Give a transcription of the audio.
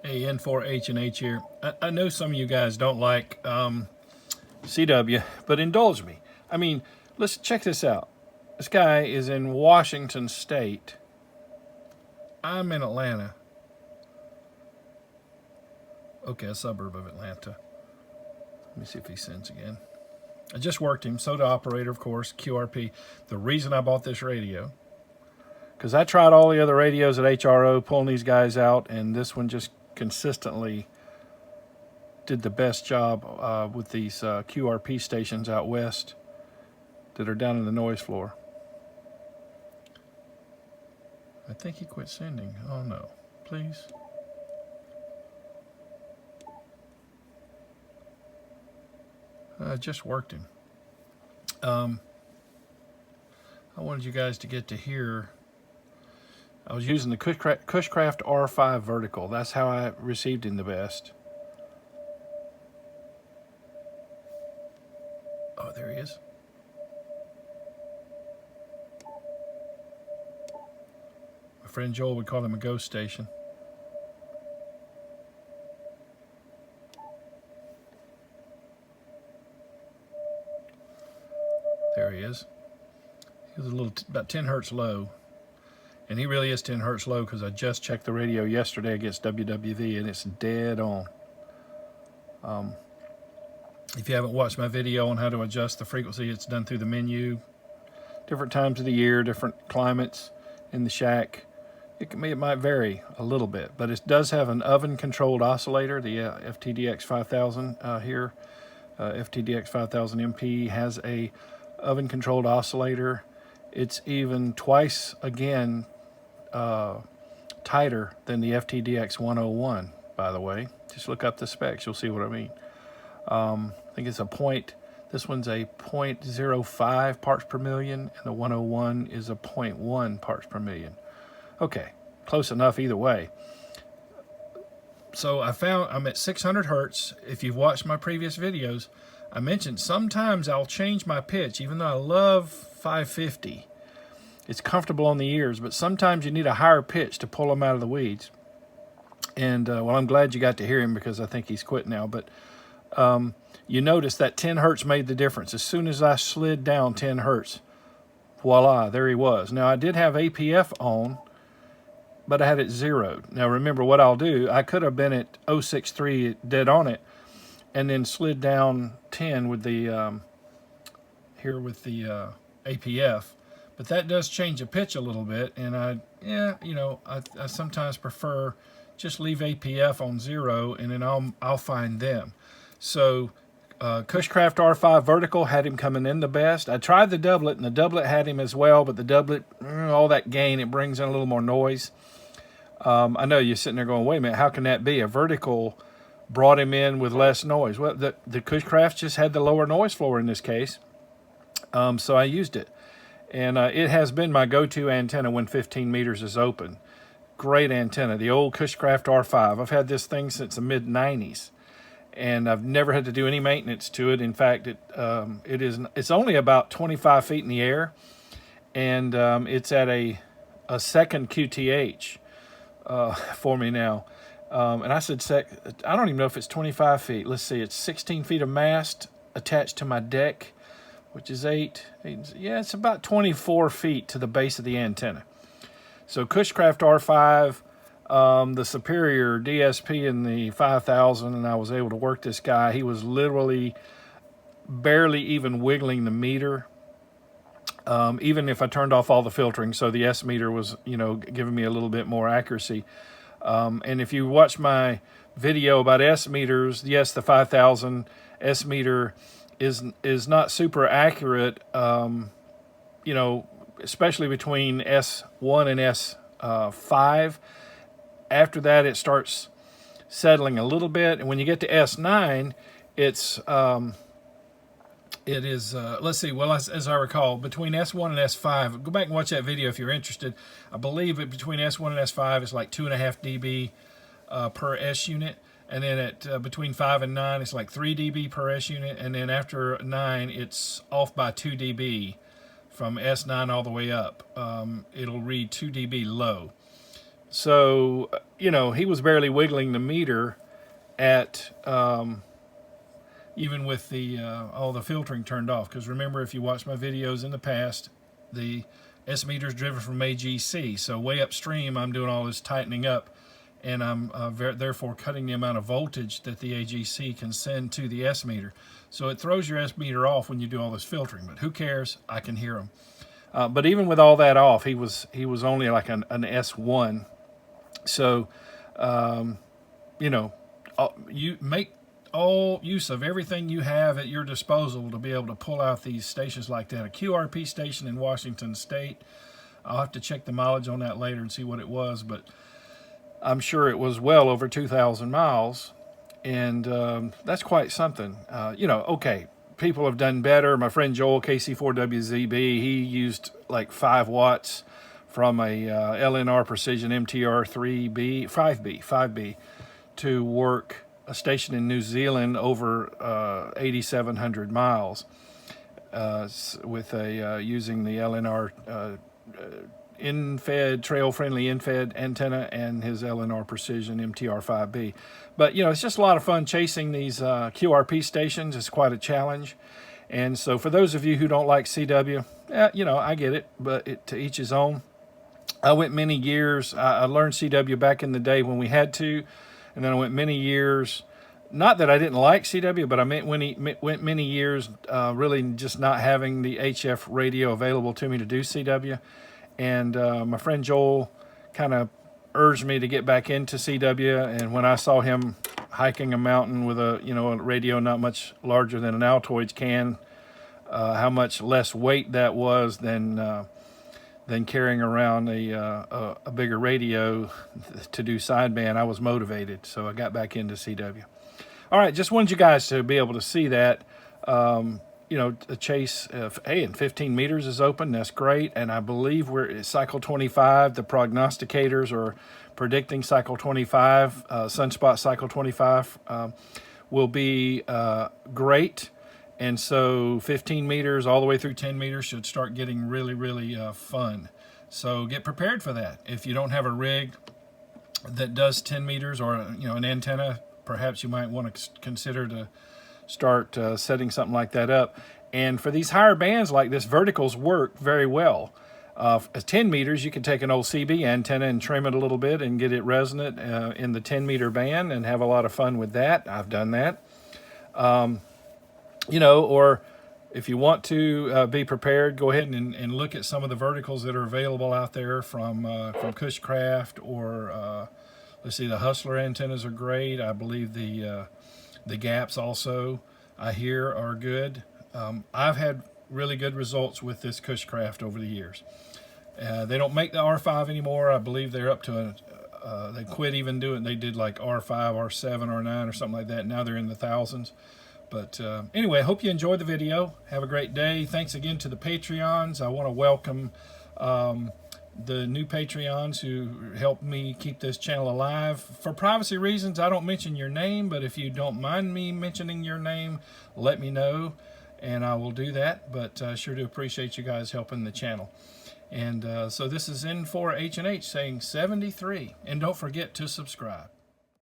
Hey, N4H&H here. I know some of you guys don't like CW, but indulge me. I mean, let's check this out. This guy is in Washington State. I'm in Atlanta. Okay, a suburb of Atlanta. Let me see if he sends again. I just worked him. Soda operator, of course, QRP. The reason I bought this radio, because I tried all the other radios at HRO, pulling these guys out, and this one just consistently did the best job with these QRP stations out west that are down in the noise floor. I think he quit sending. Oh no, please. I just worked him. I wanted you guys to get to hear. I was using the Cushcraft R5 vertical. That's how I received him the best. Oh, there he is. My friend Joel would call him a ghost station. There he is. He was a little, about 10 hertz low. And he really is 10 hertz low because I just checked the radio yesterday against WWV and it's dead on. If you haven't watched my video on how to adjust the frequency, it's done through the menu. Different times of the year, different climates in the shack. It might vary a little bit, but it does have an oven-controlled oscillator, the FTdx5000 here. FTdx5000MP has a oven-controlled oscillator. It's even twice again tighter than the FTdx101, by the way. Just look up the specs, you'll see what I mean. I think it's this one's a 0.05 parts per million, and the 101 is a 0.1 parts per million. Okay, close enough either way. So I'm at 600 hertz. If you've watched my previous videos, I mentioned sometimes I'll change my pitch, even though I love 550. It's comfortable on the ears, but sometimes you need a higher pitch to pull them out of the weeds. And well, I'm glad you got to hear him because I think he's quit now. But you notice that 10 hertz made the difference. As soon as I slid down 10 hertz, voila, there he was. Now, I did have APF on, but I had it zeroed. Now, remember what I'll do. I could have been at 063 dead on it and then slid down 10 with the, here with the APF. But that does change the pitch a little bit, and I sometimes prefer just leave APF on 0, and then I'll find them. So Cushcraft R5 vertical had him coming in the best. I tried the doublet, and the doublet had him as well, but the doublet, all that gain, it brings in a little more noise. I know you're sitting there going, wait a minute, how can that be? A vertical brought him in with less noise. Well, the Cushcraft just had the lower noise floor in this case, so I used it. And it has been my go-to antenna when 15 meters is open. Great antenna, the old Cushcraft R5. I've had this thing since the mid-90s, and I've never had to do any maintenance to it. In fact, it's only about 25 feet in the air, and it's at a second QTH for me now. And I said, I don't even know if it's 25 feet. Let's see, it's 16 feet of mast attached to my deck, which is yeah, it's about 24 feet to the base of the antenna. So Cushcraft R5, the Superior DSP in the 5000, and I was able to work this guy. He was literally barely even wiggling the meter, even if I turned off all the filtering. So the S meter was, giving me a little bit more accuracy. And if you watch my video about S meters, yes, the 5000 S meter is not super accurate, especially between S1 and S5. After that, it starts settling a little bit, and when you get to S9, it is, let's see, well, as I recall, between S1 and S5, go back and watch that video if you're interested. I believe that between S1 and S5, it's like 2.5 dB per S unit. And then at between 5 and 9, it's like 3 dB per S unit. And then after 9, it's off by 2 dB from S9 all the way up. It'll read 2 dB low. So, you know, he was barely wiggling the meter at, even with the all the filtering turned off. Because remember, if you watch my videos in the past, the S meter is driven from AGC. So way upstream, I'm doing all this tightening up, and I'm therefore cutting the amount of voltage that the AGC can send to the S meter. So it throws your S meter off when you do all this filtering. But who cares? I can hear him. But even with all that off, he was only like an S1. So, you know, you make all use of everything you have at your disposal to be able to pull out these stations like that. A QRP station in Washington State, I'll have to check the mileage on that later and see what it was, but I'm sure it was well over 2,000 miles, and that's quite something. You know, okay, people have done better. My friend Joel, KC4WZB, he used like 5 watts from a LNR Precision MTR 5B to work a station in New Zealand over 8,700 miles with a using the LNR in-fed, trail-friendly in-fed antenna and his LNR Precision MTR 5B. But, you know, it's just a lot of fun chasing these QRP stations. It's quite a challenge. And so for those of you who don't like CW, you know, I get it, but to each his own. I went many years. I learned CW back in the day when we had to, and then I went many years. Not that I didn't like CW, but I went many years really just not having the HF radio available to me to do CW. And my friend Joel kind of urged me to get back into CW. And when I saw him hiking a mountain with a radio not much larger than an Altoids can, how much less weight that was than carrying around a bigger radio to do sideband, I was motivated. So I got back into CW. All right, just wanted you guys to be able to see that. You know, a chase, hey, and 15 meters is open. That's great. And I believe we're at cycle 25. The prognosticators are predicting cycle 25, sunspot cycle 25 will be great. And so 15 meters all the way through 10 meters should start getting really, really fun. So get prepared for that. If you don't have a rig that does 10 meters or, you know, an antenna, perhaps you might want to consider to start setting something like that up. And for these higher bands like this, verticals work very well. At 10 meters, you can take an old CB antenna and trim it a little bit and get it resonant in the 10 meter band and have a lot of fun with that. I've done that. You know, or if you want to be prepared, go ahead and look at some of the verticals that are available out there from Cushcraft, or let's see, the Hustler antennas are great. I believe the gaps also, I hear, are good. I've had really good results with this Cushcraft over the years. They don't make the R5 anymore. I believe they're up to they quit even doing. They did like R5, R7, R9, or something like that. Now they're in the thousands. But anyway, I hope you enjoyed the video. Have a great day. Thanks again to the Patreons. I want to welcome the new Patreons who helped me keep this channel alive. For privacy reasons, I don't mention your name, but if you don't mind me mentioning your name, let me know, and I will do that. But I sure do appreciate you guys helping the channel. And so this is N4H&H saying 73, and don't forget to subscribe.